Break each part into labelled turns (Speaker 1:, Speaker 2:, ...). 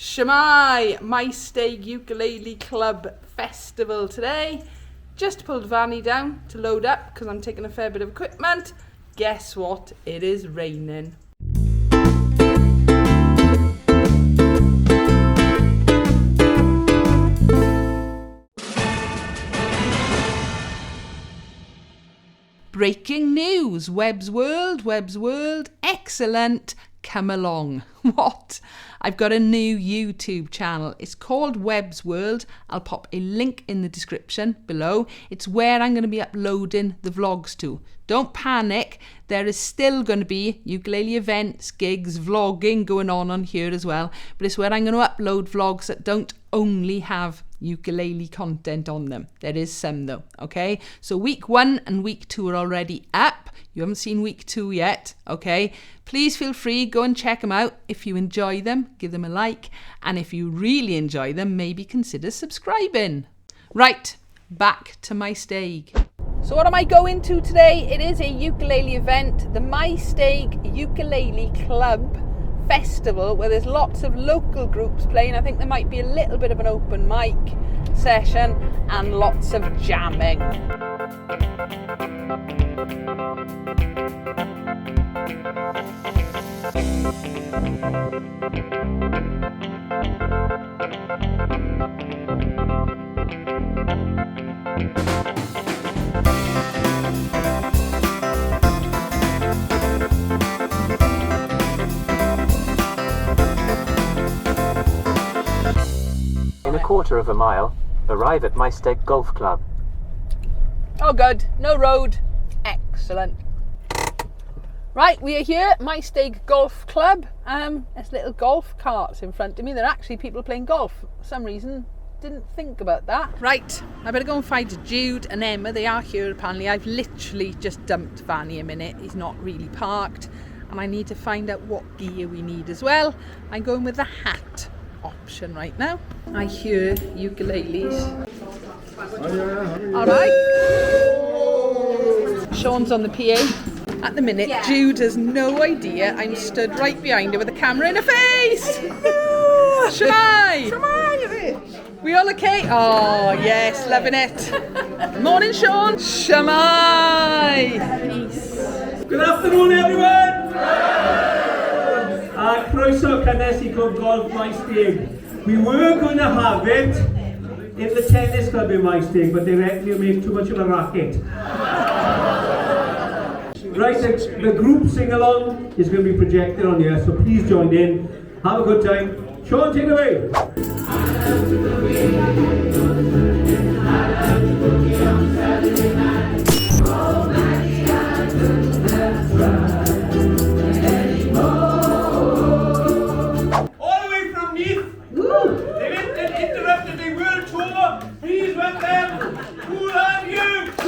Speaker 1: Shemai, Maesteg Ukulele Club Festival today. Just pulled Vanny down to load up because I'm taking a fair bit of equipment. Guess what? It is raining. Breaking news, Webb's World, excellent, come along. What? I've got a new YouTube channel. It's called Webb's World. I'll pop a link in the description below. It's where I'm going to be uploading the vlogs to. Don't panic, there is still going to be ukulele events, gigs, vlogging going on here as well. But it's where I'm going to upload vlogs that don't only have ukulele content on them. There is some though, okay? So week 1 and week 2 are already up. You haven't seen week 2 yet, okay? Please feel free, go and check them out. If you enjoy them, give them a like. And if you really enjoy them, maybe consider subscribing. Right, back to Maesteg. So what am I going to today? It is a ukulele event, the Maesteg Ukulele Club Festival, where there's lots of local groups playing. I think there might be a little bit of an open mic session and lots of jamming.
Speaker 2: In a quarter of a mile, arrive at Maesteg Golf Club.
Speaker 1: Oh good, no road, excellent. Right, we are here at Maesteg Golf Club. There's little golf carts in front of me. There are actually people playing golf. For some reason, didn't think about that. Right, I better go and find Jude and Emma. They are here apparently. I've literally just dumped Vanny a minute. He's not really parked. And I need to find out what gear we need as well. I'm going with the hat option right now. I hear ukuleles. All right. Sean's on the PA. At the minute, yeah. Jude has no idea I'm stood right behind her with a camera in her face. No. Shemai! We all okay? Oh, yes, loving it. Morning, Sean. Shemai! Peace.
Speaker 3: Good afternoon, everyone. Croeso cynnes I Cwm Golf Maesteg. We were going to have it in the tennis club in Maesteg, but they reckon you make too much of a racket. Right, the group sing-along is going to be projected on here, so please join in. Have a good time. Sean, take it away. All the way from Neath. They've interrupted the world tour. Please welcome Kool Hands Ukes.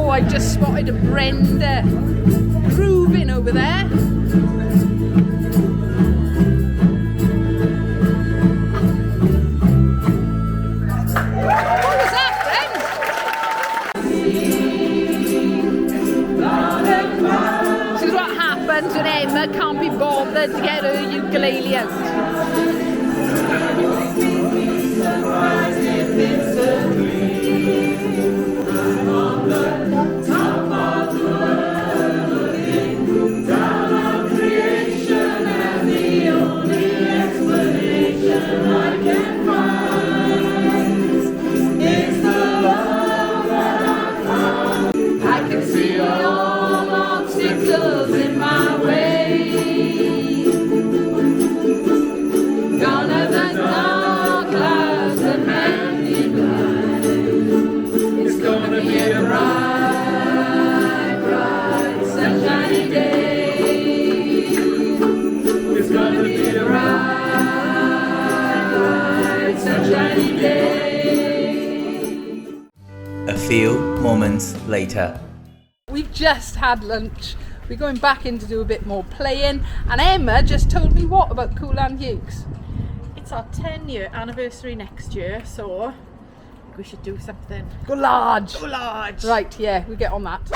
Speaker 1: I just spotted a Brenda grooving over there. What was that, Brenda? This is what happens when Emma can't be bothered to get her ukulele out.
Speaker 4: A few moments later.
Speaker 1: We've just had lunch. We're going back in to do a bit more playing, and Emma just told me what about Kool Hands Ukes?
Speaker 5: It's our 10-year anniversary next year, so we should do something.
Speaker 1: Go large!
Speaker 5: Go large!
Speaker 1: Right, yeah, we get on that.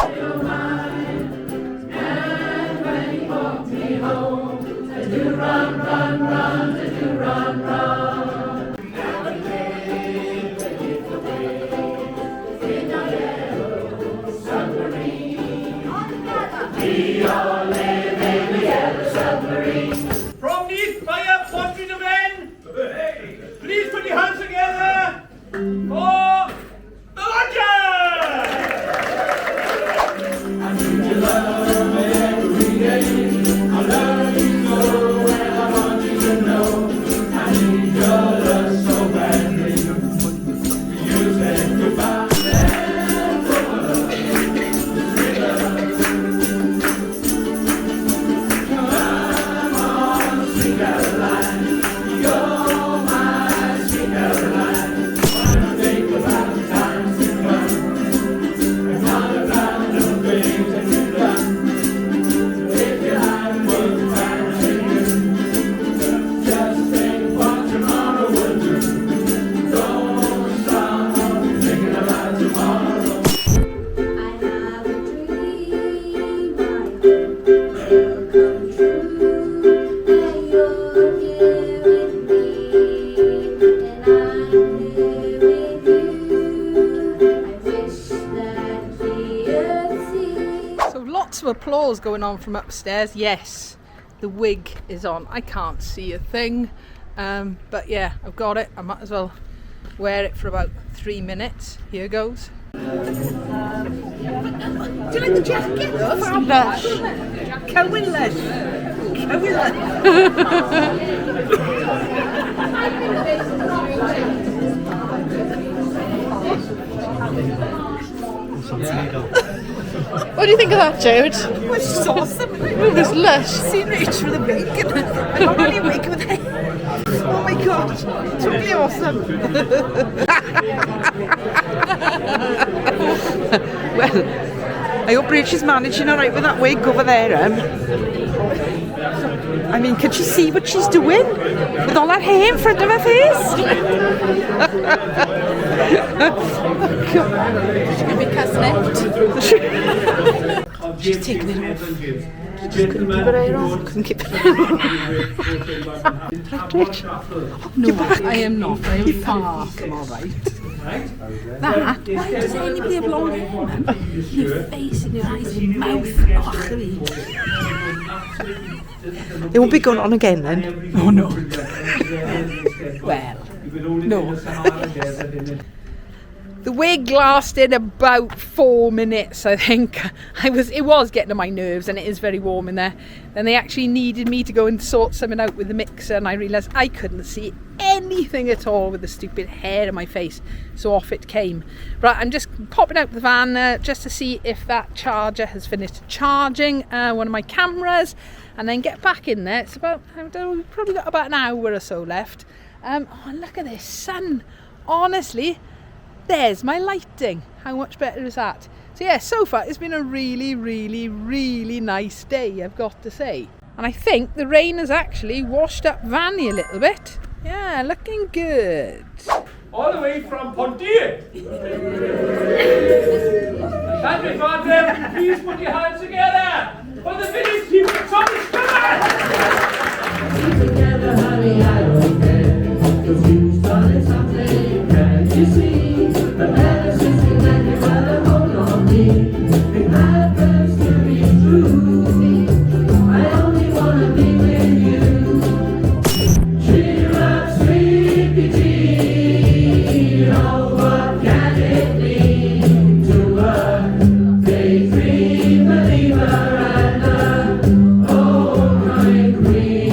Speaker 3: From these fire portrait of men, please put your hands together for the
Speaker 1: Lots of applause going on from upstairs. Yes, the wig is on. I can't see a thing, but yeah, I've got it. I might as well wear it for about 3 minutes. Here goes. Do you like the jacket?
Speaker 5: Lush. Cohen Lush. Cohen
Speaker 1: What do you think of that, Jude?
Speaker 5: It was just awesome.
Speaker 1: It was lush.
Speaker 5: Seen Rich with a wig. I'm not only a wig with it. Oh my god, totally awesome. Well, I hope Rich is managing alright with that wig over there. I mean, can she see what she's doing? With all that hair in front of her face? Oh god. She's going to be cussing out. She's taking it off. Just couldn't keep her hair on. Couldn't keep it Right, Rich.
Speaker 1: No, I am not. I am far from alright. That?
Speaker 5: Why does anybody have long hair, man? Your face and your eyes and your mouth. Oh, it won't be going on again then?
Speaker 1: Oh no. Well, no. The wig lasted about 4 minutes, I think. It was getting on my nerves, and it is very warm in there. Then they actually needed me to go and sort something out with the mixer, and I realised I couldn't see anything at all with the stupid hair in my face. So off it came. Right, I'm just popping out the van just to see if that charger has finished charging one of my cameras, and then get back in there. It's about, I don't know, we've probably got about an hour or so left. Oh, look at this sun. Honestly, there's my lighting. How much better is that? So yeah, so far it's been a really, really, really nice day, I've got to say. And I think the rain has actually washed up Vanny a little bit. Yeah, looking good.
Speaker 3: All the way from Pontier. Can we find them? Please put your hands together for the Village Strummers.
Speaker 6: Together, honey, I don't care. 'Cause you started something, can't you see? But ever since you let your brother hold on me, it happens to be true. I only wanna be with you. Cheer up, sweetie tea. Oh, what can it mean to a daydream believer and a old kind queen?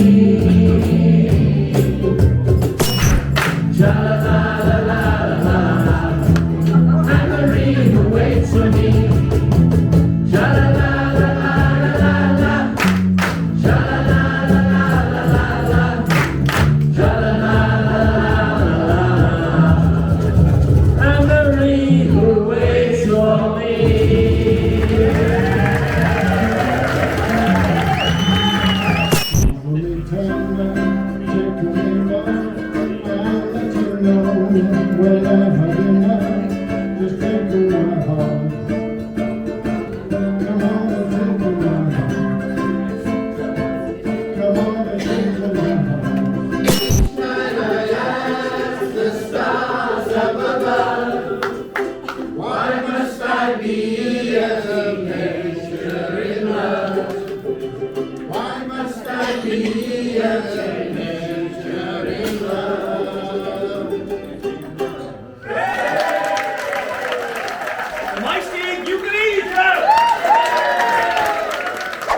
Speaker 3: Maesteg Ukulele Club.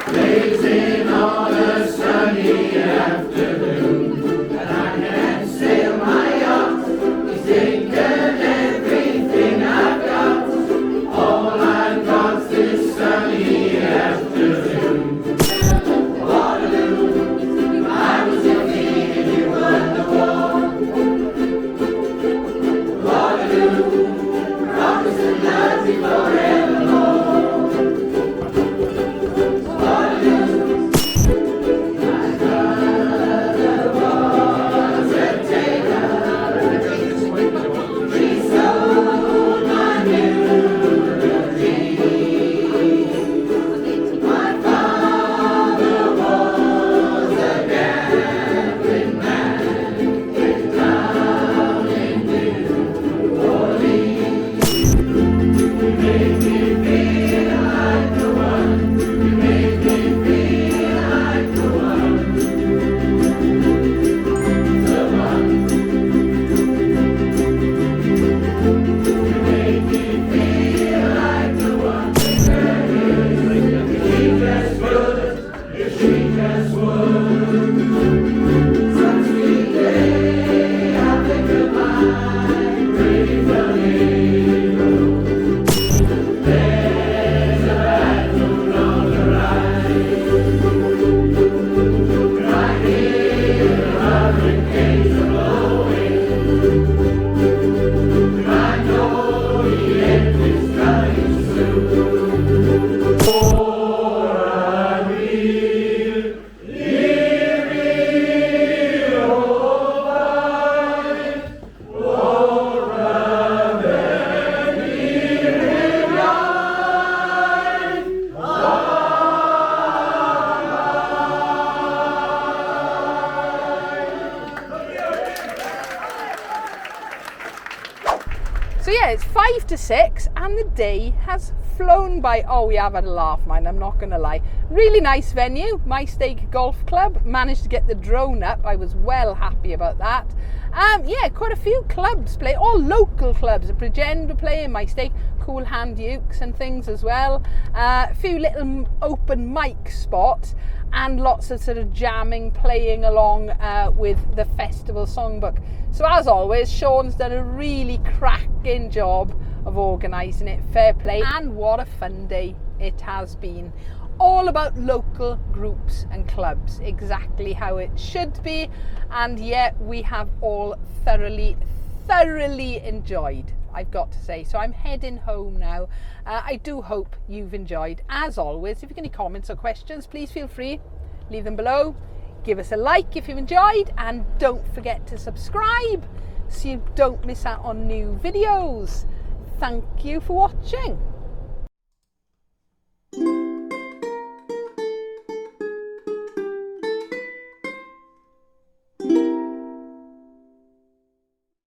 Speaker 6: Blazing on a sunny afternoon, and I can't sail my yacht. He's taken everything I've got. All I've got's this sunny afternoon. Waterloo, I was your king and you won the war. Waterloo, promise and love me forevermore.
Speaker 1: So yeah, it's 5 to 6 and the day has flown by. Oh, we have had a laugh, man, I'm not going to lie. Really nice venue, Maesteg Golf Club. Managed to get the drone up. I was well happy about that. Yeah, quite a few clubs play, all local clubs. Bridgend were playing, Maesteg, Kool Hands Ukes and things as well. A few little open mic spots and lots of sort of jamming, playing along with the festival songbook. So as always, Sean's done a really cracking job of organising it. Fair play. And what a fun day it has been. All about local groups and clubs, exactly how it should be, and yet we have all thoroughly enjoyed, I've got to say. So I'm heading home now. I do hope you've enjoyed. As always, if you've got any comments or questions, please feel free, leave them below. Give us a like if you've enjoyed, and don't forget to subscribe so you don't miss out on new videos. Thank you for watching.